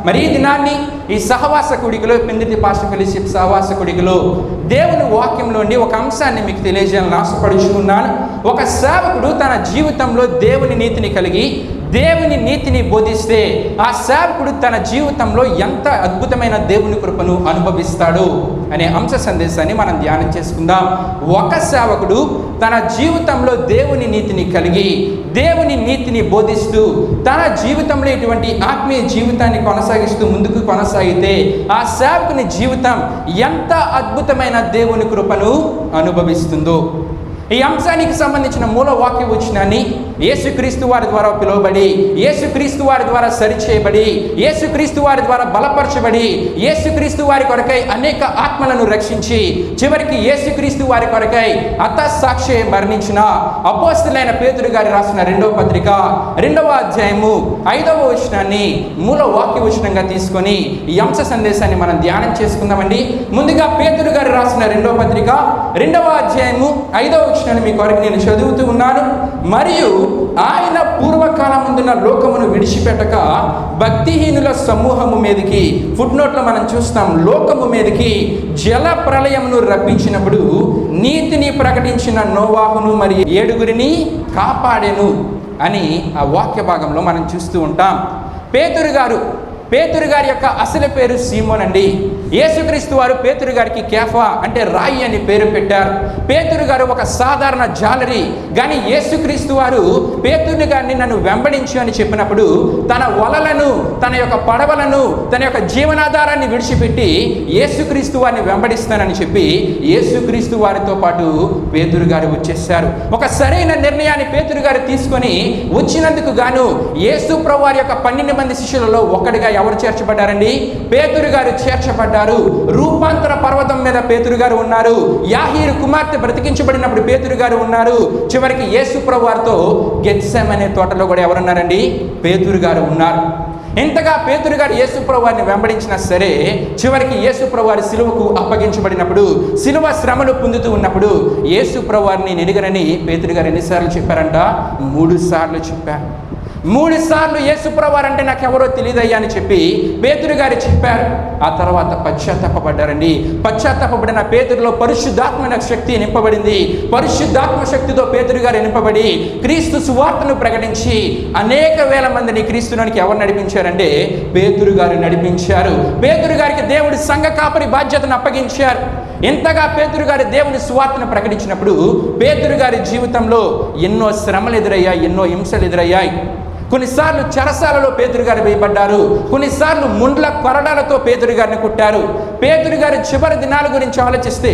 మరి ఈ దినాన్ని ఈ సహవాస కూడికలో, పెందిటి పాస్టర్ ఫెలోషిప్ సహవాస కూడికలో దేవుని వాక్యంలోని ఒక అంశాన్ని మీకు తెలియజేయాలని ఆశపడుచుకున్నాను. ఒక సేవకుడు తన జీవితంలో దేవుని నీతిని కలిగి దేవుని నీతిని బోధిస్తే ఆ సేవకుడు తన జీవితంలో ఎంత అద్భుతమైన దేవుని కృపను అనుభవిస్తాడు అనే అంశ సందేశాన్ని మనం ధ్యానం చేసుకుందాం. ఒక సేవకుడు తన జీవితంలో దేవుని నీతిని కలిగి దేవుని నీతిని బోధిస్తూ తన జీవితంలో ఇటువంటి ఆత్మీయ జీవితాన్ని కొనసాగిస్తూ ముందుకు కొనసాగితే ఆ సేవకుని జీవితం ఎంత అద్భుతమైన దేవుని కృపను అనుభవిస్తుందో. ఈ అంశానికి సంబంధించిన మూల వాక్య వచనాన్ని యేసుక్రీస్తు వారి ద్వారా పిలువబడి, యేసుక్రీస్తు వారి ద్వారా సరిచేయబడి, యేసుక్రీస్తు వారి ద్వారా బలపరచబడి, యేసుక్రీస్తు వారి కొరకై అనేక ఆత్మలను రక్షించి చివరికి యేసుక్రీస్తు వారి కొరకై హతసాక్షి మరణించిన అపోస్తలుడైన పేతురు గారు రాసిన 2వ పత్రిక 2వ అధ్యాయము 5వ వచనాన్ని మూల వాక్య వచనంగా తీసుకొని ఈ అంశ సందేశాన్ని మనం ధ్యానం చేసుకుందామండి. ముందుగా పేతురు గారు రాసిన 2వ పత్రిక 2వ అధ్యాయము 5వ వచనాన్ని మీ కొరకు నేను చదువుతూ ఉన్నాను. మరియు ఆయన పూర్వకాలముందున్న లోకమును విడిచిపెట్టక భక్తిహీనుల సమూహము మీదకి, ఫుట్ నోట్లో మనం చూస్తాం, లోకము మీదకి జల ప్రళయమును రప్పించినప్పుడు నీతిని ప్రకటించిన నోవాహును మరి 7 కాపాడెను అని ఆ వాక్య భాగంలో మనం చూస్తూ ఉంటాం. పేతురు గారి యొక్క అసలు పేరు సీమోన్ అండి. యేసుక్రీస్తు వారు పేతురు గారికి కేఫా అంటే రాయి అని పేరు పెట్టారు. పేతురు గారు ఒక సాధారణ జాలరి, కానీ యేసుక్రీస్తు వారు పేతురు గారిని నన్ను వెంబడించు అని చెప్పినప్పుడు తన వలలను, తన యొక్క పడవలను, తన యొక్క జీవనాధారాన్ని విడిచిపెట్టి యేసుక్రీస్తు వారిని వెంబడిస్తానని చెప్పి యేసుక్రీస్తు వారితో పాటు పేతురు గారు వచ్చేసారు. ఒక సరైన నిర్ణయాన్ని పేతురు గారు తీసుకొని వచ్చినందుకు గాను యేసు ప్రభువు వారి యొక్క 12 మంది శిష్యులలో ఒకటిగా ఎవరు చేర్చబడ్డారండి? పేతురు గారు చేర్చబడ్డారు. రూపాంతర పర్వతం మీద పేతురు గారు ఉన్నారు. యాహీరు కుమార్తె బ్రతికించబడినప్పుడు పేతురు గారు ఉన్నారు. చివరికి యేసు ప్రభువు వారితో గెత్సెమనే తోటలో కూడా ఎవరున్నారండి? పేతురు గారు ఉన్నారు. ఇంతగా పేతురు గారు యేసు ప్రభువు వారిని వెంబడించినా సరే చివరికి యేసు ప్రభువు వారి సిలువకు అప్పగించబడినప్పుడు, సిలువ శ్రమలు పొందుతూ ఉన్నప్పుడు యేసు ప్రభువు వారిని ఎరుగనని పేతురు గారు ఎన్నిసార్లు చెప్పారంట? 3 సార్లు చెప్పారు. 3 సార్లు యేసు ప్రభువు వారు అంటే నాకెవరో తెలియదయ్యా అని చెప్పి పేతురు గారు చెప్పారు. ఆ తర్వాత పశ్చాత్తాపడ్డారండి. పశ్చాత్తాపడిన పేతురులో పరిశుద్ధాత్మ శక్తి నింపబడింది. పరిశుద్ధాత్మ శక్తితో పేతురు గారు నింపబడి క్రీస్తు సువార్తను ప్రకటించి అనేక వేల మందిని క్రీస్తులోనికి ఎవరు నడిపించారంటే పేతురు గారు నడిపించారు. పేతురు గారికి దేవుడి సంఘ కాపరి బాధ్యతను అప్పగించారు. ఎంతగా పేతురు గారి దేవుని సువార్తను ప్రకటించినప్పుడు పేతురు గారి జీవితంలో ఎన్నో శ్రమలు ఎదురయ్యాయి, ఎన్నో హింసలు ఎదురయ్యాయి. కొన్నిసార్లు చెరసాలలో పేతురు గారు వేయబడ్డారు. కొన్నిసార్లు ముండ్ల కొరడాలతో పేతురు గారిని కుట్టారు. పేతురు గారి చివరి దినాల గురించి ఆలోచిస్తే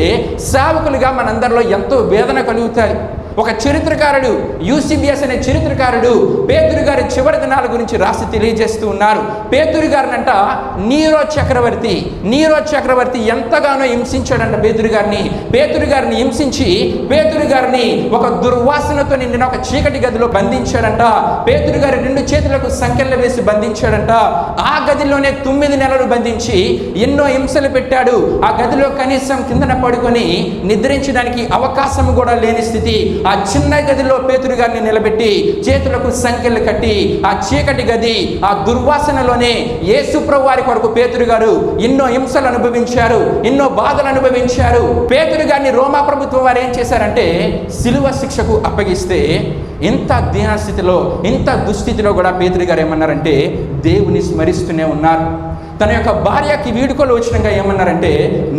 సేవకులుగా మనందరిలో ఎంతో వేదన కలుగుతాయి. ఒక చరిత్రకారుడు, యూసిబిఎస్ అనే చరిత్రకారుడు పేతురు గారి చివరి దినాల గురించి రాసి తెలియజేస్తూ ఉన్నారు. పేతురు గారినంట నీరో చక్రవర్తి ఎంతగానో హింసించాడంట పేతురు గారిని హింసించి పేతురు గారిని ఒక దుర్వాసనతో నిండిన ఒక చీకటి గదిలో బంధించాడంట. పేతురు గారి 2 చేతులకు సంకెళ్ళు వేసి బంధించాడంట. ఆ గదిలోనే 9 నెలలు బంధించి ఎన్నో హింసలు పెట్టాడు. ఆ గదిలో కనీసం కిందన పడుకొని నిద్రించడానికి అవకాశం కూడా లేని స్థితి. ఆ చిన్న గదిలో పేతురు గారిని నిలబెట్టి చేతులకు సంకెళ్ళు కట్టి ఆ చీకటి గది, ఆ దుర్వాసనలోనే యేసు ప్రభువు వారి కొరకు పేతురు గారు ఎన్నో హింసలు అనుభవించారు, ఎన్నో బాధలు అనుభవించారు. పేతురు గారిని రోమా ప్రభుత్వం వారు ఏం చేశారంటే సిలువ శిక్షకు అప్పగిస్తే ఇంత దీనస్థితిలో, ఇంత దుస్థితిలో కూడా పేతురు గారు ఏమన్నారంటే దేవుని స్మరిస్తూనే ఉన్నారు. తన యొక్క భార్యకి వీడుకోలు వచ్చినాక ఏమన్నారంటే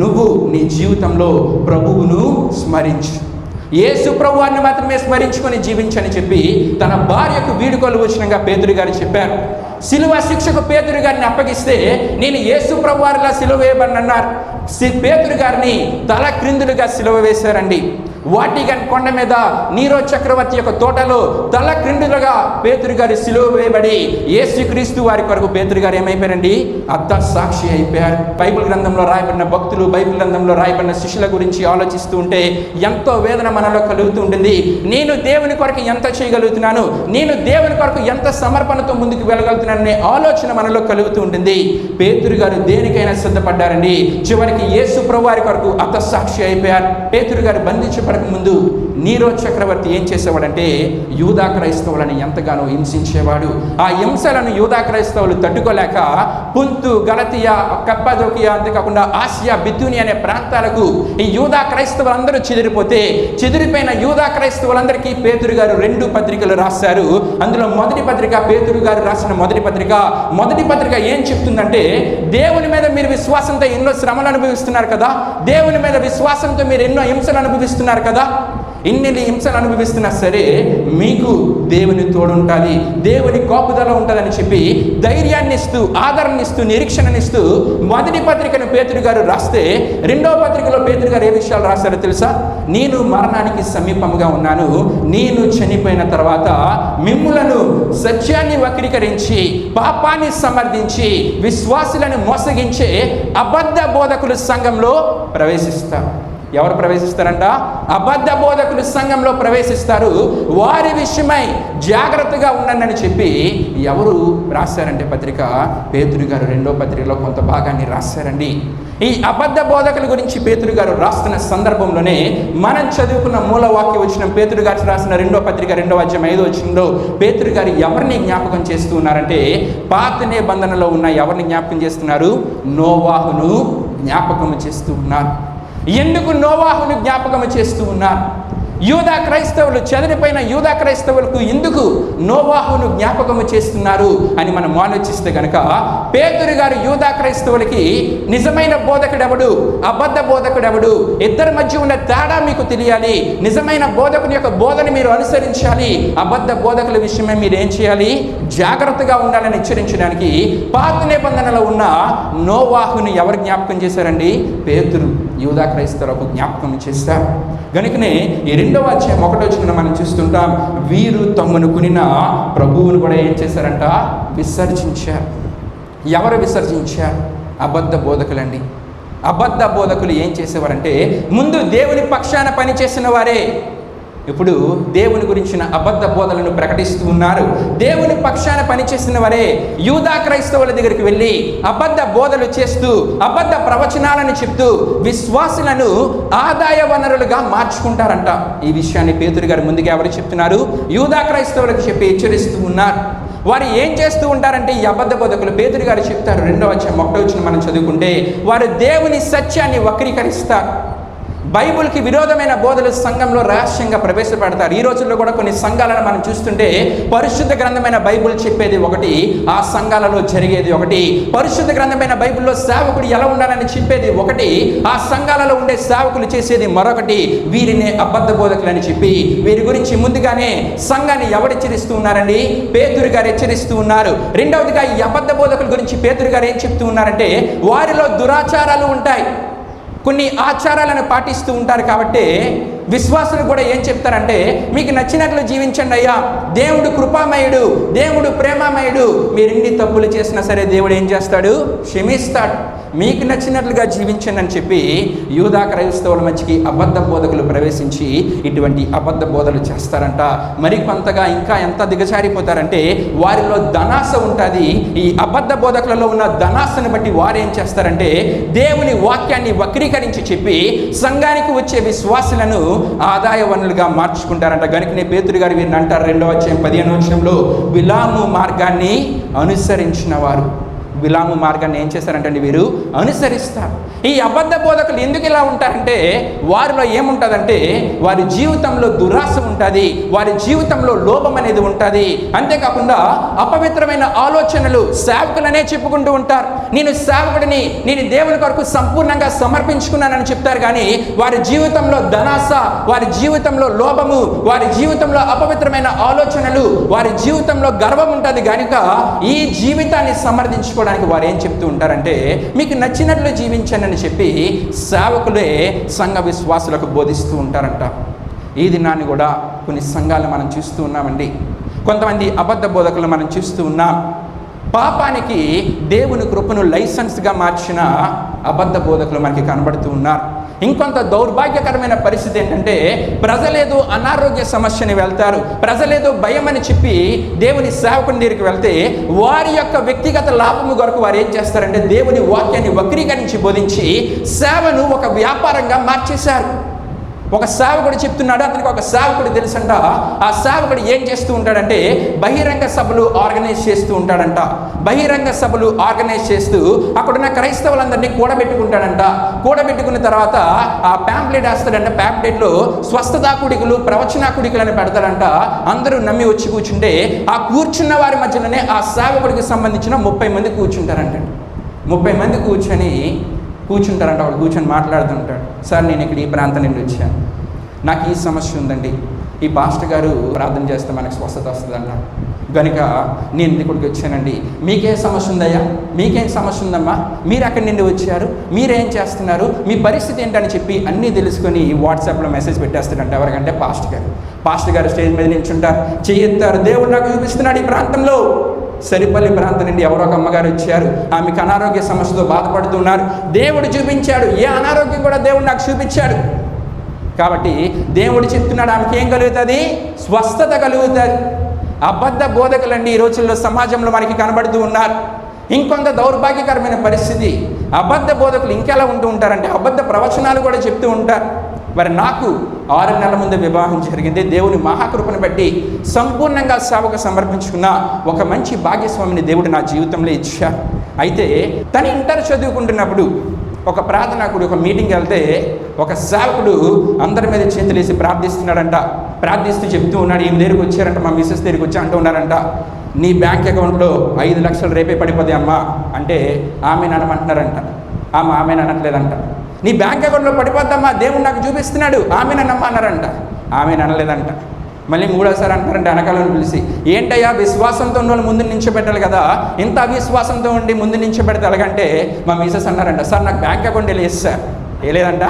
నువ్వు నీ జీవితంలో ప్రభువును స్మరించు, యేసు ప్రభువాన్ని మాత్రమే స్మరించుకొని జీవించని చెప్పి తన భార్యకు వీడుకోలు వచ్చినాక పేతురు గారు చెప్పారు. సిలువ శిక్షకు పేతురు గారిని అప్పగిస్తే నేను యేసు ప్రభువారిలా సిలువ వేయబడినన్నారు. పేతురు గారిని తల క్రిందులుగా సిలువ వేశారండి. వాటికన్ కొండ మీద నీరో చక్రవర్తి యొక్క తోటలో తల క్రిందులుగా పేతురు గారి సిలువ వేయబడి యేసుక్రీస్తు వారి కొరకు పేతురు గారు ఏమైపోయారండి? హతసాక్షి అయిపోయారు. బైబిల్ గ్రంథంలో రాయబడిన భక్తులు, బైబిల్ గ్రంథంలో రాయబడిన శిష్యుల గురించి ఆలోచిస్తూ ఉంటే ఎంతో వేదన మనలో కలుగుతూ ఉంటుంది. నేను దేవుని కొరకు ఎంత చేయగలుగుతున్నాను, నేను దేవుని కొరకు ఎంత సమర్పణతో ముందుకు వెళ్ళగలుగుతున్నాననే ఆలోచన మనలో కలుగుతూ ఉంటుంది. పేతురు గారు దేనికైనా సిద్ధపడ్డారండి. చివరికి యేసు ప్రభువు వారి కొరకు హతసాక్షి అయిపోయారు. పేతురు గారు బంధించబడక ముందు నీరో చక్రవర్తి ఏం చేసేవాడంటే యూదా క్రైస్తవులను ఎంతగానో హింసించేవాడు. ఆ హింసలను యూదా క్రైస్తవులు తట్టుకోలేక పుంతు, గలతియా, కప్పదోకియా, అంతేకాకుండా ఆసియా, బితునియా అనే ప్రాంతాలకు ఈ యూదా క్రైస్తవులందరూ చెదిరిపోయిన యూదా క్రైస్తవులందరికీ పేతురు గారు 2 పత్రికలు రాశారు. అందులో మొదటి పత్రిక, పేతురు గారు రాసిన మొదటి పత్రిక ఏం చెప్తుందంటే, దేవుని మీద మీరు విశ్వాసంతో ఎన్నో శ్రమలు అనుభవిస్తున్నారు కదా, దేవుని మీద విశ్వాసంతో మీరు ఎన్నో హింసలు అనుభవిస్తున్నారు కదా, ఇన్ని హింసలు అనుభవిస్తున్నా సరే మీకు దేవుని తోడుంటుంది, దేవుని కాపుదల ఉంటుందని చెప్పి ధైర్యాన్ని ఇస్తూ, ఆదరణనిస్తూ, నిరీక్షణనిస్తూ మొదటి పత్రికను పేతురు గారు రాస్తే, 2వ పత్రికలో పేతురు గారు ఏ విషయాలు రాశారో తెలుసా? నేను మరణానికి సమీపంగా ఉన్నాను, నేను చనిపోయిన తర్వాత మిమ్ములను సత్యాన్ని వక్రీకరించి, పాపాన్ని సమర్థించి, విశ్వాసులను మోసగించే అబద్ధ బోధకులు సంఘంలో ప్రవేశిస్తారు. ఎవరు ప్రవేశిస్తారంట? అబద్ధ బోధకులు సంఘంలో ప్రవేశిస్తారు. వారి విషయమై జాగ్రత్తగా ఉండండి చెప్పి ఎవరు రాశారంటే పత్రిక? పేతురు గారు 2వ పత్రికలో కొంత భాగాన్ని రాశారండి. ఈ అబద్ధ బోధకుల గురించి పేతురు గారు రాస్తున్న సందర్భంలోనే మనం చదువుకున్న మూలవాక్య వచనం, పేతురు గారు రాసిన 2వ పత్రిక 2వ అధ్యాయం 5వ వచనంలో పేతురు గారు ఎవరిని జ్ఞాపకం చేస్తూ ఉన్నారంటే, పాత నిబంధనలో ఉన్న ఎవరిని జ్ఞాపకం చేస్తున్నారు? నోవాహును జ్ఞాపకం చేస్తూ ఉన్నారు. ఎందుకు నోవాహును జ్ఞాపకం చేస్తూ ఉన్నారు? యూదా క్రైస్తవులు, చెదిరిపోయిన యూదా క్రైస్తవులకు ఎందుకు నోవాహును జ్ఞాపకము చేస్తున్నారు అని మనం ఆలోచిస్తే గనక, పేతురు గారు యూదా క్రైస్తవులకి నిజమైన బోధకుడెవడు, అబద్ధ బోధకుడెవడు, ఇద్దరి మధ్య ఉన్న తేడా మీకు తెలియాలి, నిజమైన బోధకుని యొక్క బోధన మీరు అనుసరించాలి, అబద్ధ బోధకుల విషయమే మీరు ఏం చేయాలి? జాగ్రత్తగా ఉండాలని హెచ్చరించడానికి పాత నిబంధనలో ఉన్న నోవాహును ఎవరు జ్ఞాపకం చేశారండి? పేతురు యూదా క్రైస్తవులకు జ్ఞాపకం చేస్తారు. గనుకనే ఈ 2వ అధ్యాయం 1వ వచనం మనం చూస్తుంటాం, వీరు తమ్మును కొనిన ప్రభువును కూడా ఏం చేశారంట? విసర్జించారు. ఎవరు విసర్జించారు? అబద్ధ బోధకులండి. అబద్ధ బోధకులు ఏం చేసేవారంటే, ముందు దేవుని పక్షాన పనిచేసిన వారే ఇప్పుడు దేవుని గురించిన అబద్ధ బోధలను ప్రకటిస్తూ ఉన్నారు. దేవుని పక్షాన పనిచేసిన వారే యూదా క్రైస్తవుల దగ్గరికి వెళ్ళి అబద్ధ బోధలు చేస్తూ, అబద్ధ ప్రవచనాలను చెప్తూ విశ్వాసులను ఆదాయ వనరులుగా మార్చుకుంటారంట. ఈ విషయాన్ని పేతురు గారు ముందుగా ఎవరు చెప్తున్నారు? యూదా క్రైస్తవులకు చెప్పి హెచ్చరిస్తూ ఉన్నారు. వారు ఏం చేస్తూ ఉంటారంటే, ఈ అబద్ధ బోధకులు పేతురు గారు చెప్తారు 2వ అధ్యాయం 1వ వచనం మనం చదువుకుంటే, వారు దేవుని సత్యాన్ని వక్రీకరిస్తారు. బైబిల్కి విరోధమైన బోధలు సంఘంలో రహస్యంగా ప్రవేశపెడతారు. ఈ రోజుల్లో కూడా కొన్ని సంఘాలను మనం చూస్తుంటే, పరిశుద్ధ గ్రంథమైన బైబిల్ చెప్పేది ఒకటి, ఆ సంఘాలలో జరిగేది ఒకటి. పరిశుద్ధ గ్రంథమైన బైబిల్లో సేవకుడు ఎలా ఉండాలని చెప్పేది ఒకటి, ఆ సంఘాలలో ఉండే సేవకులు చేసేది మరొకటి. వీరినే అబద్ధ బోధకులని చెప్పి వీరి గురించి ముందుగానే సంఘాన్ని ఎవరు హెచ్చరిస్తూ ఉన్నారండి? పేతురు గారు హెచ్చరిస్తూ ఉన్నారు. రెండవదిగా ఈ అబద్ధ బోధకుల గురించి పేతురు గారు ఏం చెప్తూ ఉన్నారంటే, వారిలో దురాచారాలు ఉంటాయి, కొన్ని ఆచారాలను పాటిస్తూ ఉంటారు. కాబట్టి విశ్వాసులు కూడా ఏం చెప్తారంటే, మీకు నచ్చినట్లు జీవించండి అయ్యా, దేవుడు కృపామయుడు, దేవుడు ప్రేమమయుడు, మీరు ఇన్ని తప్పులు చేసినా సరే దేవుడు ఏం చేస్తాడు? క్షమిస్తాడు, మీకు నచ్చినట్లుగా జీవించండి అని చెప్పి యూదా క్రైస్తవుల మధ్యకి అబద్ధ బోధకులు ప్రవేశించి ఇటువంటి అబద్ధ బోధలు చేస్తారంట. మరి కొంతగా ఇంకా ఎంత దిగజారిపోతారంటే, వారిలో ధనాస ఉంటుంది. ఈ అబద్ధ బోధకులలో ఉన్న ధనాసను బట్టి వారు ఏం చేస్తారంటే, దేవుని వాక్యాన్ని వక్రీకరించి చెప్పి సంఘానికి వచ్చే విశ్వాసులను ఆదాయ వనరులుగా మార్చుకుంటారంట. కనుకనే పేతురు గారు వీరిని అంటారు 2వ అధ్యాయం 15వ వచనంలో, బిలాము మార్గాన్ని అనుసరించిన వారు. బిలాము మార్గాన్ని ఏం చేస్తారంటే వీరు అనుసరిస్తారు. ఈ అబద్ధ బోధకులు ఎందుకు ఇలా ఉంటారంటే, వారిలో ఏముంటుందంటే, వారి జీవితంలో దురాశ ఉంటుంది, వారి జీవితంలో లోభం అనేది ఉంటుంది. అంతేకాకుండా అపవిత్రమైన ఆలోచనలు సేవకులనే చెప్పుకుంటూ ఉంటారు. నేను సేవకుడిని, నేను దేవుని కొరకు సంపూర్ణంగా సమర్పించుకున్నానని చెప్తారు. కానీ వారి జీవితంలో ధనాశ, వారి జీవితంలో లోభము, వారి జీవితంలో అపవిత్రమైన ఆలోచనలు, వారి జీవితంలో గర్వం ఉంటుంది. కనుక ఈ జీవితాన్ని సమర్థించుకోవడానికి వారు ఏం చెప్తూ ఉంటారంటే, మీకు నచ్చినట్లు జీవించండి అని చెప్పి సేవకులే సంఘ విశ్వాసులకు బోధిస్తూ ఉంటారంట. ఈ దినాన్ని కూడా కొన్ని సంఘాలు మనం చూస్తూ ఉన్నామండి. కొంతమంది అబద్ధ బోధకులు మనం చూస్తూ ఉన్నాం. పాపానికి దేవుని కృపను లైసెన్స్గా మార్చిన అబద్ధ బోధకులు మనకి కనబడుతూ ఉన్నారు. ఇంకొంత దౌర్భాగ్యకరమైన పరిస్థితి ఏంటంటే, ప్రజలేదో అనారోగ్య సమస్యని వెళ్తారు, ప్రజలేదో భయం అని చెప్పి దేవుని సేవకుని దగ్గరికి వెళ్తే, వారి యొక్క వ్యక్తిగత లాభము కొరకు వారు ఏం చేస్తారంటే, దేవుని వాక్యాన్ని వక్రీకరించి బోధించి సేవను ఒక వ్యాపారంగా మార్చేశారు. ఒక సేవకుడు చెప్తున్నాడు, అతనికి ఒక సేవకుడు తెలుసంట. ఆ సేవకుడు ఏం చేస్తూ ఉంటాడంటే బహిరంగ సభలు ఆర్గనైజ్ చేస్తూ ఉంటాడంట. బహిరంగ సభలు ఆర్గనైజ్ చేస్తూ అక్కడున్న క్రైస్తవులందరినీ కూడబెట్టుకుంటాడంట. కూడబెట్టుకున్న తర్వాత ఆ ప్యాంప్లెట్ వేస్తాడంట. ప్యాంప్లెట్లో స్వస్థతా కుడికలు, ప్రవచనా కుడికలు అని పెడతాడంట. అందరూ నమ్మి వచ్చి కూర్చుంటే ఆ కూర్చున్న వారి మధ్యలోనే ఆ సేవకుడికి సంబంధించిన 30 మంది కూర్చుంటారంట. 30 మంది కూర్చుంటారంట. వాడు కూర్చొని మాట్లాడుతుంటాడు. సార్, నేను ఇక్కడ ఈ ప్రాంతం నుండి వచ్చాను, నాకు ఈ సమస్య ఉందండి, ఈ పాస్టర్ గారు ప్రార్థన చేస్తే మనకు స్వస్థత వస్తుందంట, కనుక నేను ఇక్కడికి వచ్చానండి, మీకేం సమస్య ఉందయ్యా, మీకేం సమస్య ఉందమ్మా, మీరు అక్కడి నుండి వచ్చారు, మీరేం చేస్తున్నారు, మీ పరిస్థితి ఏంటని చెప్పి అన్నీ తెలుసుకొని వాట్సాప్లో మెసేజ్ పెట్టేస్తాడంట. ఎవరికంటే పాస్టర్ గారు స్టేజ్ మీద నిల్చుంటారు, చెయ్యెత్తారు, దేవుడు నాకు చూపిస్తున్నాడు ఈ ప్రాంతంలో. సరిపల్లి ప్రాంతం నుండి ఎవరో ఒక అమ్మగారు వచ్చారు, ఆమెకు అనారోగ్య సమస్యతో బాధపడుతున్నారు, దేవుడు చూపించాడు, ఏ అనారోగ్యం కూడా దేవుడు నాకు చూపించాడు. కాబట్టి దేవుడు చెప్తున్నాడు, ఆమెకి ఏం కలుగుతుంది? స్వస్థత కలుగుతుంది. అబద్ధ బోధకులండి ఈ రోజుల్లో సమాజంలో మనకి కనబడుతూ ఉన్నారు. ఇంకొంత దౌర్భాగ్యకరమైన పరిస్థితి, అబద్ధ బోధకులు ఇంకెలా ఉంటూ ఉంటారంటే అబద్ధ ప్రవచనాలు కూడా చెప్తూ ఉంటారు. మరి నాకు 6 నెలల ముందు వివాహం జరిగింది, దేవుని మహాకృపను బట్టి సంపూర్ణంగా సేవకు సమర్పించుకున్న ఒక మంచి భాగ్యస్వామిని దేవుడు నా జీవితంలో ఇచ్చారు. అయితే తను ఇంటర్ చదువుకుంటున్నప్పుడు ఒక ప్రార్థనాకుడు ఒక మీటింగ్కి వెళ్తే ఒక సేవకుడు అందరి మీద చేతులేసి ప్రార్థిస్తున్నాడంట. ప్రార్థిస్తూ చెప్తూ ఉన్నాడు, ఈమె దగ్గరికి వచ్చారంట, మా మిస్సెస్ దగ్గరికి వచ్చి అంటూ ఉన్నారంట, నీ బ్యాంక్ అకౌంట్లో 5 లక్షలు రేపే పడిపోతాయి అమ్మా అంటే ఆమె అనమంటున్నారంట. ఆమె అనట్లేదంట. నీ బ్యాంక్ అకౌంట్లో పడిపోద్దమ్మా, దేవుడు నాకు చూపిస్తున్నాడు, ఆమె నమ్మ అన్నారంట. ఆమె అనలేదంట. మళ్ళీ 3వసారి అంటారంటే వెనకాలను పిలిచి, ఏంటయ్యా విశ్వాసంతో ఉన్న ముందు నించోబెట్టాలి కదా, ఇంత అవిశ్వాసంతో ఉండి ముందు నించోబెడితే ఎలాగంటే మా మిసెస్ అన్నారంట, సార్ నాకు బ్యాంక్ అకౌంటే లేదు సార్. ఏ లేదంట,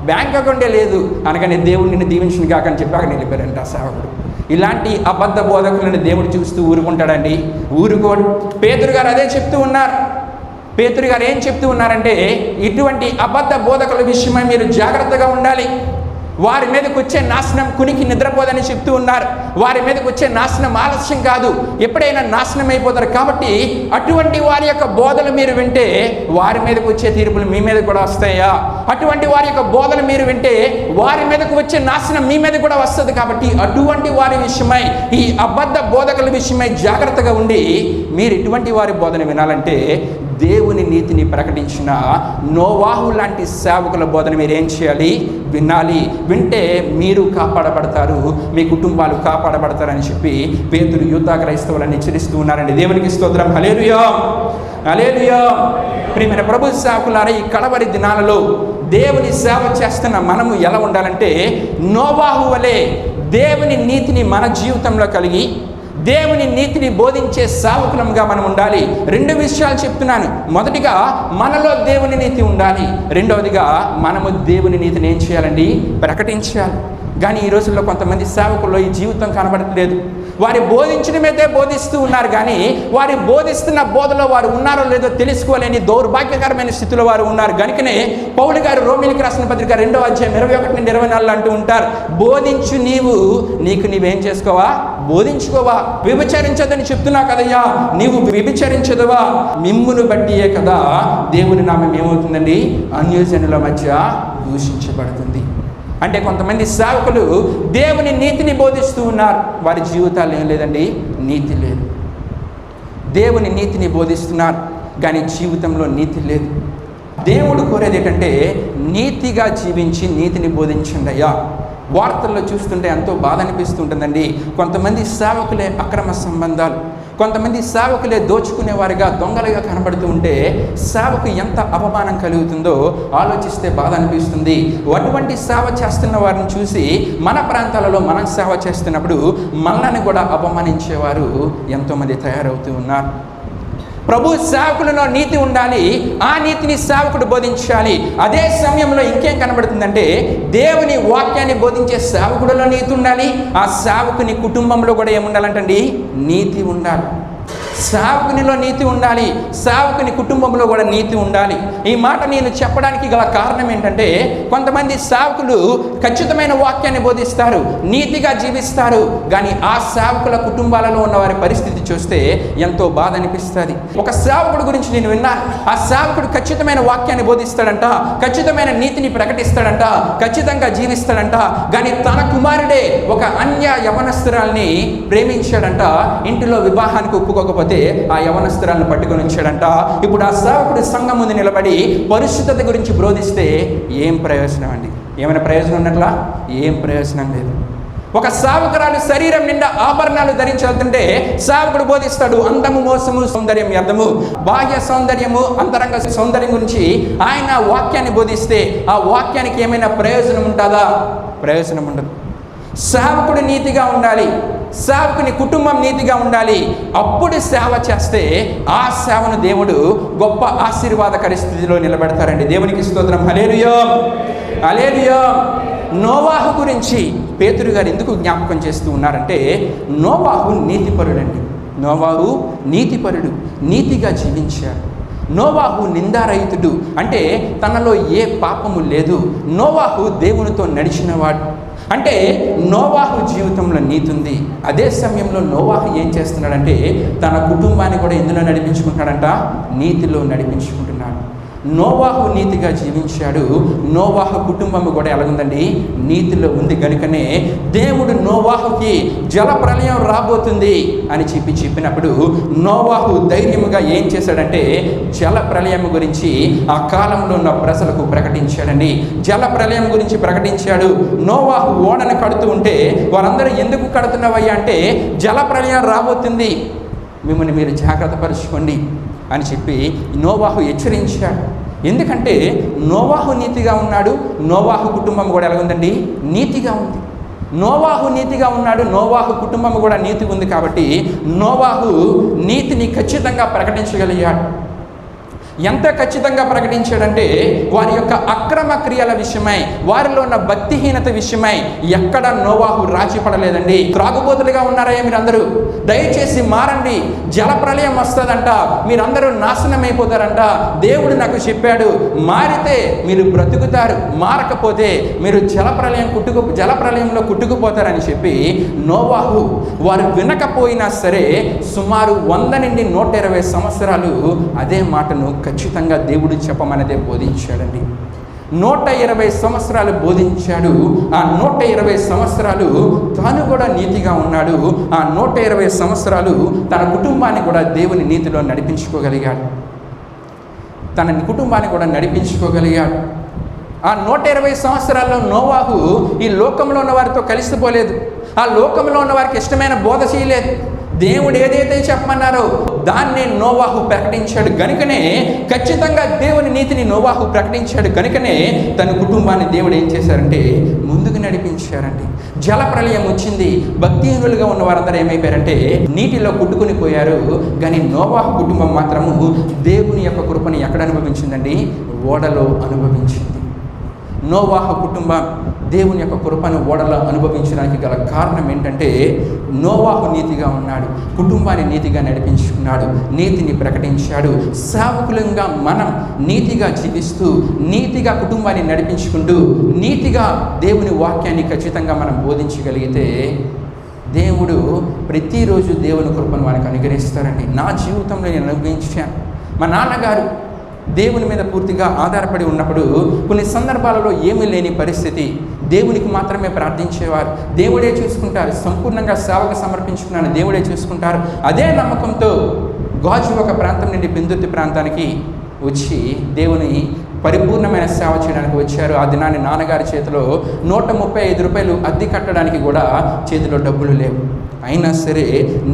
బ్యాంక్ అకౌంటే లేదు అనగానే దేవుడు నిన్ను దీవించిన కాకని చెప్పి అక్కడ నిలిపారంట ఆ సేవకుడు. ఇలాంటి అబద్ధ బోధకులను దేవుడు చూస్తూ ఊరుకుంటాడండి? ఊరుకోడు. పేతురు గారు అదే చెప్తూ ఉన్నారు. పేతురు గారు ఏం చెప్తూ ఉన్నారంటే ఇటువంటి అబద్ధ బోధకుల విషయమై మీరు జాగ్రత్తగా ఉండాలి. వారి మీదకి వచ్చే నాశనం కునికి నిద్రపోదని చెప్తూ ఉన్నారు. వారి మీదకి వచ్చే నాశనం ఆలస్యం కాదు, ఎప్పుడైనా నాశనం అయిపోతారు. కాబట్టి అటువంటి వారి యొక్క బోధలు మీరు వింటే వారి మీదకి వచ్చే తీర్పులు మీ మీద కూడా వస్తాయా? అటువంటి వారి యొక్క బోధలు మీరు వింటే వారి మీదకు వచ్చే నాశనం మీ మీద కూడా వస్తుంది. కాబట్టి అటువంటి వారి విషయమై, ఈ అబద్ధ బోధకుల విషయమై జాగ్రత్తగా ఉండి మీరు ఇటువంటి వారి బోధన వినాలంటే దేవుని నీతిని ప్రకటించిన నోవాహు లాంటి సేవకుల బోధన మీరు ఏం చేయాలి? వినాలి. వింటే మీరు కాపాడబడతారు, మీ కుటుంబాలు కాపాడబడతారని చెప్పి పేతురు యూదా క్రైస్తవులను హెచ్చరిస్తూ ఉన్నారండి. దేవునికి స్తోత్రం. హల్లెలూయా, హల్లెలూయా. ప్రియమైన ప్రభు సేవకులారా, ఈ కడవరి దినాలలో దేవుని సేవ చేస్తున్న మనము ఎలా ఉండాలంటే నోవాహు వలె దేవుని నీతిని మన జీవితంలో కలిగి దేవుని నీతిని బోధించే సేవకులంగా మనం ఉండాలి. 2 విషయాలు చెప్తున్నాను. మొదటిగా మనలో దేవుని నీతి ఉండాలి. రెండవదిగా మనము దేవుని నీతిని ఏం చేయాలండి? ప్రకటించాలి. కానీ ఈ రోజుల్లో కొంతమంది సేవకుల్లో ఈ జీవితం కనబడట్లేదు. వారి బోధించిన మీదే బోధిస్తూ ఉన్నారు, కానీ వారి బోధిస్తున్న బోధలో వారు ఉన్నారో లేదో తెలుసుకోలేని దౌర్భాగ్యకరమైన స్థితిలో వారు ఉన్నారు. కనుకనే పౌలు గారు రోమీయులకు రాసిన పత్రిక 2వ అధ్యాయం 21-24 అంటూ ఉంటారు, బోధించు నీకు నీవేం చేసుకోవా? బోధించుకోవా? విభచరించదని చెప్తున్నా కదయ్యా, నీవు విభచరించదువా? మిమ్మును బట్టియే కదా దేవుని నామం ఏమవుతుందండి? అన్యజనుల మధ్య దూషించబడుతుంది. అంటే కొంతమంది సేవకులు దేవుని నీతిని బోధిస్తూ ఉన్నారు, వారి జీవితాలు ఏం లేదండి, నీతి లేదు. దేవుని నీతిని బోధిస్తున్నారు, కానీ జీవితంలో నీతి లేదు. దేవుడు కోరేది ఏంటంటే నీతిగా జీవించి నీతిని బోధించండి అయ్యా. వార్తల్లో చూస్తుంటే ఎంతో బాధ అనిపిస్తుంటుందండి. కొంతమంది సేవకులే అక్రమ సంబంధాలు, కొంతమంది సేవకులే దోచుకునేవారిగా, దొంగలుగా కనబడుతూ ఉంటే సేవకు ఎంత అపమానం కలుగుతుందో ఆలోచిస్తే బాధ అనిపిస్తుంది. అటువంటి సేవ చేస్తున్న వారిని చూసి మన ప్రాంతాలలో మనం సేవ చేస్తున్నప్పుడు మనల్ని కూడా అపమానించేవారు ఎంతోమంది తయారవుతూ ఉన్నారు. ప్రభు సేవకులలో నీతి ఉండాలి, ఆ నీతిని సేవకుడు బోధించాలి. అదే సమయంలో ఇంకేం కనబడుతుందంటే దేవుని వాక్యాన్ని బోధించే సేవకుడిలో నీతి ఉండాలి, ఆ సేవకుని కుటుంబంలో కూడా ఏముండాలంటండి? నీతి ఉండాలి. సేవకునిలో నీతి ఉండాలి, సేవకుని కుటుంబంలో కూడా నీతి ఉండాలి. ఈ మాట నేను చెప్పడానికి గల కారణం ఏంటంటే, కొంతమంది సేవకులు ఖచ్చితమైన వాక్యాన్ని బోధిస్తారు, నీతిగా జీవిస్తారు, కానీ ఆ సేవకుల కుటుంబాలలో ఉన్న వారి పరిస్థితి చూస్తే ఎంతో బాధ అనిపిస్తుంది. ఒక సేవకుడు గురించి నేను విన్నాను. ఆ సేవకుడు ఖచ్చితమైన వాక్యాన్ని బోధిస్తాడంట, ఖచ్చితమైన నీతిని ప్రకటిస్తాడంట, ఖచ్చితంగా జీవిస్తాడంట, కానీ తన కుమారుడే ఒక అన్య యవనస్తురాల్ని ప్రేమించాడంట. ఇంటిలో వివాహానికి ఒప్పుకోకపోతే ఆ యవనస్తురాలను పట్టుకొని ఉంచాడంట. ఇప్పుడు ఆ సేవకుడు సంఘం ముందు నిలబడి పరిశుద్ధత గురించి బోధిస్తే ఏం ప్రయోజనం అండి? ఏమైనా ప్రయోజనం ఉన్నట్లా? ఏం ప్రయోజనం లేదు. ఒక సేవకురాలు శరీరం నిండా ఆభరణాలు ధరించాలంటే సేవకుడు బోధిస్తాడు, అందము, మోసము, సౌందర్యం, వ్యర్థము, బాహ్య సౌందర్యము, అంతరంగ సౌందర్యం గురించి ఆయన వాక్యాన్ని బోధిస్తే ఆ వాక్యానికి ఏమైనా ప్రయోజనం ఉంటుందా? ప్రయోజనం ఉండదు. సేవకుడు నీతిగా ఉండాలి, సేవకుని కుటుంబం నీతిగా ఉండాలి. అప్పుడు సేవ చేస్తే ఆ సేవను దేవుడు గొప్ప ఆశీర్వాదకర స్థితిలో నిలబెడతారండి. దేవునికి స్తోత్రం. హల్లెలూయా, హల్లెలూయా. నోవాహు గురించి పేతురు గారు ఎందుకు జ్ఞాపకం చేస్తూ ఉన్నారంటే, నోవాహు నీతిపరుడండి. నోవాహు నీతిపరుడు, నీతిగా జీవించాడు. నోవాహు నిందారహితుడు, అంటే తనలో ఏ పాపము లేదు. నోవాహు దేవునితో నడిచినవాడు, అంటే నోవాహు జీవితంలో నీతి ఉంది. అదే సమయంలో నోవాహు ఏం చేస్తున్నాడంటే తన కుటుంబాన్ని కూడా ఎందులో నడిపించుకుంటాడంట? నీతిలో నడిపించుకుంటున్నాడు. నోవాహు నీతిగా జీవించాడు. నోవాహు కుటుంబం కూడా ఎలాగుందండి? నీతిలో ఉంది. కనుకనే దేవుడు నోవాహుకి జల ప్రళయం రాబోతుంది అని చెప్పినప్పుడు నోవాహు ధైర్యముగా ఏం చేశాడంటే జల ప్రళయం గురించి ఆ కాలంలో ఉన్న ప్రజలకు ప్రకటించాడండి. జల ప్రళయం గురించి ప్రకటించాడు. నోవాహు ఓడను కడుతూ ఉంటే వారందరూ ఎందుకు కడుతున్నావయ్యా అంటే జల ప్రళయం రాబోతుంది, మిమ్మల్ని మీరు జాగ్రత్త పరుచుకోండి అని చెప్పి నోవాహు హెచ్చరించాడు. ఎందుకంటే నోవాహు నీతిగా ఉన్నాడు, నోవాహు కుటుంబం కూడా ఎలాగుందండి? నీతిగా ఉంది. నోవాహు నీతిగా ఉన్నాడు, నోవాహు కుటుంబం కూడా నీతిగా ఉంది. కాబట్టి నోవాహు నీతిని ఖచ్చితంగా ప్రకటించగలిగాడు. ఎంత ఖచ్చితంగా ప్రకటించాడంటే వారి యొక్క అక్రమ క్రియల విషయమై, వారిలో ఉన్న భక్తిహీనత విషయమై ఎక్కడ నోవాహు రాజీ పడలేదండి. త్రాగుబోతులుగా ఉన్నారా మీరందరూ? దయచేసి మారండి, జల ప్రళయం వస్తుందంట, మీరందరూ నాశనం అయిపోతారంట. దేవుడు నాకు చెప్పాడు, మారితే మీరు బ్రతుకుతారు, మారకపోతే మీరు జల ప్రళయంలో కుట్టుకుపోతారని చెప్పి నోవాహు వారు వినకపోయినా సరే సుమారు 100 నుండి 120 సంవత్సరాలు అదే మాటను ఖచ్చితంగా దేవుడు చెప్పమనేదే బోధించాడండి. 120 సంవత్సరాలు బోధించాడు. ఆ 120 సంవత్సరాలు తాను కూడా నీతిగా ఉన్నాడు. ఆ 120 సంవత్సరాలు తన కుటుంబాన్ని కూడా దేవుని నీతిలో నడిపించుకోగలిగాడు. తన కుటుంబాన్ని కూడా నడిపించుకోగలిగాడు. ఆ 120 సంవత్సరాల్లో నోవాహు ఈ లోకంలో ఉన్న వారితో కలిసిపోలేదు. ఆ లోకంలో ఉన్న వారికి ఇష్టమైన బోధ చేయలేదు. దేవుడు ఏదైతే చెప్పమన్నారో దాన్ని నోవాహు ప్రకటించాడు. గనుకనే ఖచ్చితంగా దేవుని నీతిని నోవాహు ప్రకటించాడు. గనుకనే తన కుటుంబాన్ని దేవుడు ఏం చేశారంటే ముందుకు నడిపించారండి. జల ప్రళయం వచ్చింది. భక్తిహీనులుగా ఉన్న వారందరూ ఏమైపోయారంటే నీటిలో కొట్టుకుని పోయారు. కానీ నోవాహు కుటుంబం మాత్రము దేవుని యొక్క కృపను ఎక్కడ అనుభవించిందండి? ఓడలో అనుభవించింది. నోవాహు కుటుంబం దేవుని యొక్క కృపను ఓడలో అనుభవించడానికి గల కారణం ఏంటంటే నోవాహు నీతిగా ఉన్నాడు, కుటుంబాన్ని నీతిగా నడిపించుకున్నాడు, నీతిని ప్రకటించాడు. సేవకులంగా మనం నీతిగా జీవిస్తూ నీతిగా కుటుంబాన్ని నడిపించుకుంటూ నీతిగా దేవుని వాక్యాన్ని ఖచ్చితంగా మనం బోధించగలిగితే దేవుడు ప్రతిరోజు దేవుని కృపను మనకు అనుగ్రహిస్తారండి. నా జీవితంలో నేను అనుభవించాను. మా నాన్నగారు దేవుని మీద పూర్తిగా ఆధారపడి ఉన్నప్పుడు కొన్ని సందర్భాలలో ఏమీ లేని పరిస్థితి, దేవునికి మాత్రమే ప్రార్థించేవారు. దేవుడే చూసుకుంటారు, సంపూర్ణంగా సేవకు సమర్పించుకున్నాను, దేవుడే చూసుకుంటారు. అదే నమ్మకంతో గాజువాక ప్రాంతం నుండి పెందుర్తి ప్రాంతానికి వచ్చి దేవుని పరిపూర్ణమైన సేవ చేయడానికి వచ్చారు. ఆ దినాన్ని నాన్నగారి చేతిలో 135 రూపాయలు అద్దె కట్టడానికి కూడా చేతిలో డబ్బులు లేవు. అయినా సరే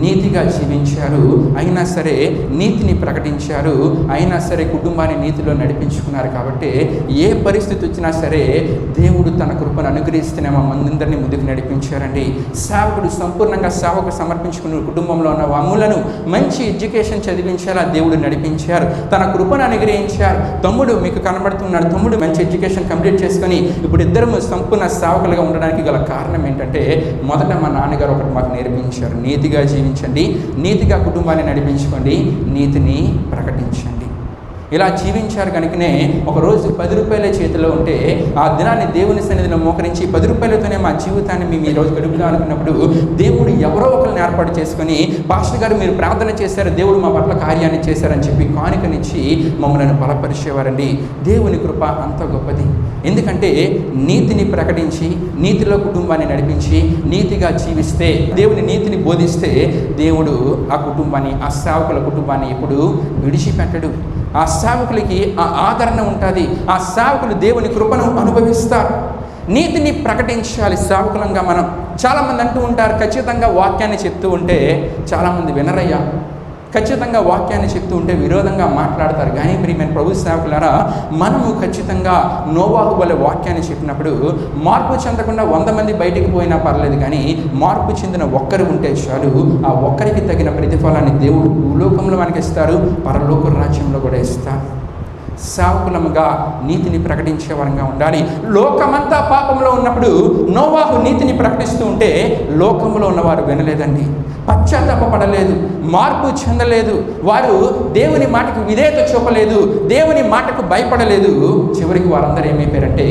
నీతిగా జీవించారు, అయినా సరే నీతిని ప్రకటించారు, అయినా సరే కుటుంబాన్ని నీతిలో నడిపించుకున్నారు. కాబట్టి ఏ పరిస్థితి వచ్చినా సరే దేవుడు తన కృపను అనుగ్రహిస్తేనేమో మనందరినీ ముందుకు నడిపించారండి. సేవకుడు సంపూర్ణంగా సేవకు సమర్పించుకున్న కుటుంబంలో ఉన్న అమ్ములను మంచి ఎడ్యుకేషన్ చదివించేలా దేవుడు నడిపించారు, తన కృపను అనుగ్రహించారు. తమ్ముడు మీకు కనబడుతున్నాడు, తమ్ముడు మంచి ఎడ్యుకేషన్ కంప్లీట్ చేసుకొని ఇప్పుడు ఇద్దరు సంపూర్ణ సేవకులుగా ఉండడానికి గల కారణం ఏంటంటే మొదట మా నాన్నగారు ఒకటి మాకు నేర్పించారు. గమనించారు. నీతిగా జీవించండి, నీతిగా కుటుంబాన్ని నడిపించుకోండి, నీతిని ప్రకటించండి. ఇలా జీవించారు కనుకనే ఒకరోజు 10 రూపాయల చేతిలో ఉంటే ఆ దినాన్ని దేవుని సన్నిధిలో మోకరించి 10 రూపాయలతోనే మా జీవితాన్ని మేము ఈరోజు గడుపుదాం అనుకున్నప్పుడు దేవుడు ఎవరో ఒకరిని ఏర్పాటు చేసుకొని, పాస్టర్ గారు మీరు ప్రార్థన చేశారు, దేవుడు మా పట్ల కార్యాన్ని చేశారని చెప్పి కానుకనిచ్చి మమ్మల్ని బలపరిచేవారండి. దేవుని కృప అంత గొప్పది. ఎందుకంటే నీతిని ప్రకటించి నీతిలో కుటుంబాన్ని నడిపించి నీతిగా జీవిస్తే, దేవుని నీతిని బోధిస్తే దేవుడు ఆ కుటుంబాన్ని, ఆ సేవకుల కుటుంబాన్ని ఎప్పుడు విడిచిపెట్టడు. ఆ సేవకులకి ఆ ఆదరణ ఉంటుంది. ఆ సేవకులు దేవుని కృపను అనుభవిస్తారు. నీతిని ప్రకటించాలి సేవకులంగా మనం. చాలామంది అంటూ ఉంటారు, ఖచ్చితంగా వాక్యాన్ని చెప్తూ ఉంటే చాలామంది వినరయ్యా, ఖచ్చితంగా వాక్యాన్ని చెప్తూ ఉంటే విరోధంగా మాట్లాడతారు. కానీ ప్రియమైన ప్రభు సేవకులారా, మనము ఖచ్చితంగా నోవాహు వలె వాక్యాన్ని చెప్పినప్పుడు మార్పు చెందకుండా 100 మంది బయటికి పోయినా పర్లేదు, కానీ మార్పు చెందిన ఒక్కరు ఉంటే చాలు. ఆ ఒక్కరికి తగిన ప్రతిఫలాన్ని దేవుడు భూలోకంలో మనకి ఇస్తారు, పరలోక రాజ్యంలో కూడా ఇస్తారు. సేవకులముగా నీతిని ప్రకటించే వరంగా ఉండాలి. లోకమంతా పాపంలో ఉన్నప్పుడు నోవాహు నీతిని ప్రకటిస్తూ ఉంటే లోకంలో ఉన్నవారు వినలేదండి, పశ్చాత్తాపపడలేదు, మార్పు చెందలేదు, వారు దేవుని మాటకు విధేయత చూపలేదు, దేవుని మాటకు భయపడలేదు. చివరికి వారందరూ ఏమైపోయారంటే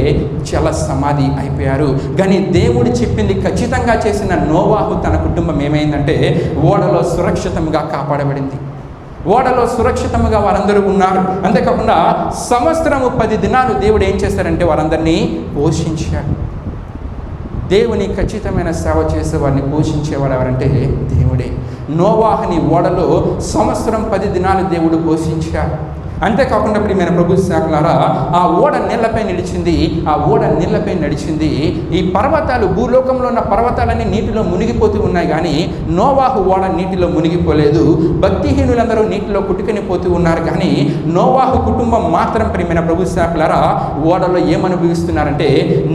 జల సమాధి అయిపోయారు. కానీ దేవుడు చెప్పింది ఖచ్చితంగా చేసిన నోవాహు తన కుటుంబం ఏమైందంటే ఓడలో సురక్షితంగా కాపాడబడింది. ఓడలో సురక్షితంగా వారందరూ ఉన్నారు. అంతేకాకుండా సంవత్సరము 10 దినాలు దేవుడు ఏం చేశారంటే వారందరినీ పోషించాడు. దేవుని ఖచ్చితమైన సేవ చేసే వారిని పోషించేవాడు ఎవరంటే దేవుడే. నోవాహుని ఓడలో సంవత్సరం 10 దినాలు దేవుడు పోషించాడు. అంతేకాకుండా ప్రియమైన ప్రభు సేవకులారా, ఆ ఓడ నీళ్లపై నిలిచింది, ఆ ఓడ నీళ్లపై నడిచింది. ఈ పర్వతాలు, భూలోకంలో ఉన్న పర్వతాలన్నీ నీటిలో మునిగిపోతూ ఉన్నాయి, కానీ నోవాహు ఓడ నీటిలో మునిగిపోలేదు. భక్తిహీనులందరూ నీటిలో కుట్టుకొని పోతూ ఉన్నారు, కానీ నోవాహు కుటుంబం మాత్రం ప్రియమైన ప్రభు సేవకులారా ఓడలో ఏమనుభవిస్తున్నారంటే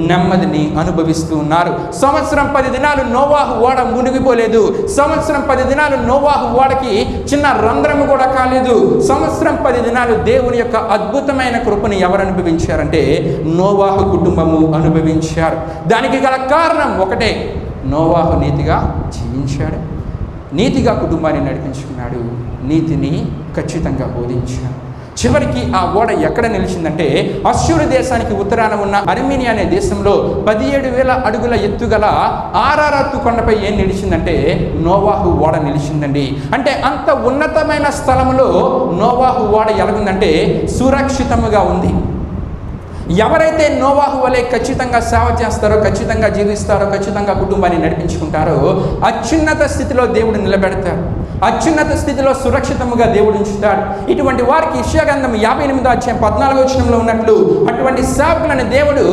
నెమ్మదిని అనుభవిస్తూ ఉన్నారు. సంవత్సరం 10 దినాలు నోవాహు ఓడ మునిగిపోలేదు. సంవత్సరం 10 దినాలు నోవాహు ఓడకి చిన్న రంధ్రము కూడా కాలేదు. సంవత్సరం 10 దినాలు దేవుని యొక్క అద్భుతమైన కృపను ఎవరు అనుభవించారంటే నోవాహు కుటుంబము అనుభవించారు. దానికి గల కారణం ఒకటే, నోవాహు నీతిగా జీవించాడు, నీతిగా కుటుంబాన్ని నడిపించుకున్నాడు, నీతిని ఖచ్చితంగా బోధించాడు. చివరికి ఆ ఓడ ఎక్కడ నిలిచిందంటే అష్షూరు దేశానికి ఉత్తరాన ఉన్న అర్మేనియా అనే దేశంలో 17,000 అడుగుల ఎత్తుగల ఆరారత్తు కొండపై ఏం నిలిచిందంటే నోవాహు ఓడ నిలిచిందండి. అంటే అంత ఉన్నతమైన స్థలంలో నోవాహు ఓడ ఎలాగుందంటే సురక్షితముగా ఉంది. ఎవరైతే నోవాహు వలె ఖచ్చితంగా సేవ చేస్తారో, ఖచ్చితంగా జీవిస్తారో, ఖచ్చితంగా కుటుంబాన్ని నడిపించుకుంటారో అత్యున్నత స్థితిలో దేవుడు నిలబెడతారు, అత్యున్నత స్థితిలో సురక్షితముగా దేవుడు ఉంచుతాడు. ఇటువంటి వారికి యెషయా గ్రంథం 58వ అధ్యాయం 14వ వచనంలో ఉన్నట్లు అటువంటి సేవకులను దేవుడు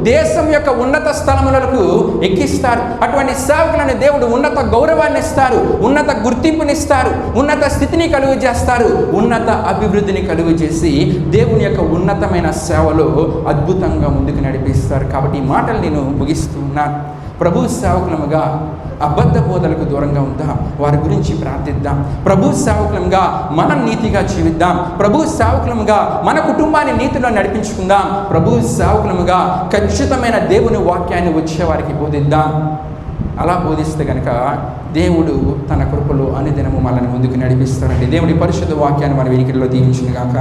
దేశం యొక్క ఉన్నత స్థలములకు ఎక్కిస్తారు. అటువంటి సేవకులను దేవుడు ఉన్నత గౌరవాన్ని ఇస్తారు, ఉన్నత గుర్తింపునిస్తారు, ఉన్నత స్థితిని కలుగు చేస్తారు, ఉన్నత అభివృద్ధిని కలుగు చేసి దేవుని యొక్క ఉన్నతమైన సేవలో అద్భుతంగా ముందుకు నడిపిస్తారు. కాబట్టి ఈ మాటలు నేను ముగిస్తున్నాను. ప్రభు సేవకులముగా అబద్ధ బోధలకు దూరంగా ఉందాం, వారి గురించి ప్రార్థిద్దాం. ప్రభు సేవకులంగా మనం నీతిగా జీవిద్దాం. ప్రభు సేవకులముగా మన కుటుంబాన్ని నీతిలో నడిపించుకుందాం. ప్రభు సేవకులముగా ఖచ్చితమైన దేవుని వాక్యాన్ని వచ్చే వారికి బోధిద్దాం. అలా బోధిస్తే కనుక దేవుడు తన కృపలో అనుదినము మనల్ని ముందుకు నడిపిస్తాడండి. దేవుడి పరిశుద్ధ వాక్యాన్ని మన వెనుకల్లో దీవించును గాక.